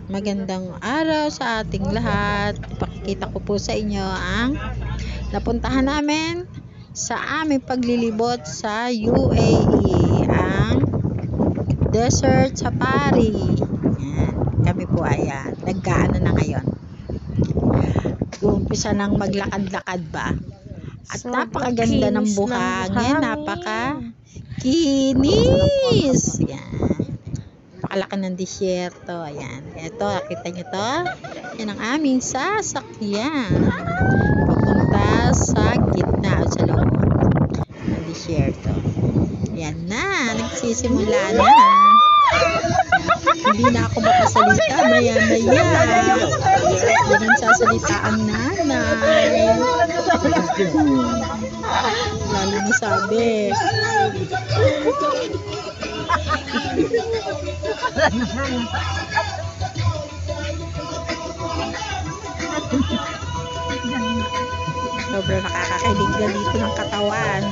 Magandang araw sa ating lahat. Ipakikita ko po sa inyo ang napuntahan namin sa aming paglilibot sa UAE, ang Desert Safari. Yan. Kami po ayan, nagkaano na ngayon. Umpisa nang maglakad-lakad ba. At napakaganda ng buhangin, napaka-kinis. Yan. Napakalaki ng disyerto. Ayan. Ito, nakita nyo to? Yan ang aming sasakyan. Papunta sa gitna o sa loob ng disyerto. Yan na. Nagsisimula na. Hindi na ako makasalita. Maya-maya. Yan ang sasalita ang nanay. Lalo mo sabi. Sobrang nakakakilig na dito ng katawan.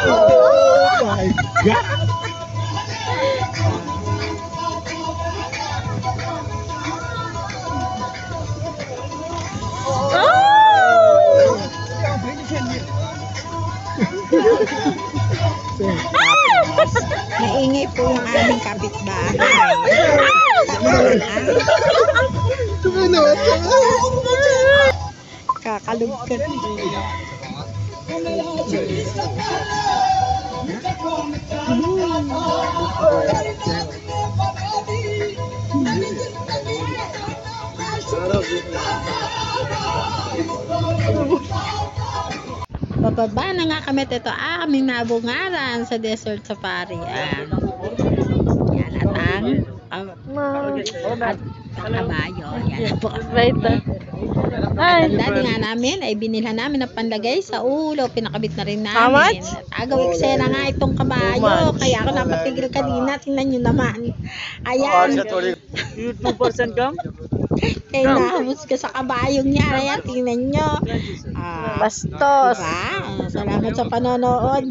Oh my God! Tapos, maingay po yung aming kapitbahay. Kakalugkat. Bababa na nga kami. Ito aming nabungaran sa Desert Safari. Yan at ang kabayo. Yan po. Matanda din nga namin ay binilhan namin ng panlagay sa ulo. Pinakabit na rin namin. Agaw eksena nga itong kabayo. Kaya ako napatigil kanina. Tingnan nyo naman. Ayan. 2% kam? Kaya nahamos ka sa kabayong niya. Ayan, tingnan nyo. Bastos. Diba? Salamat sa panonood.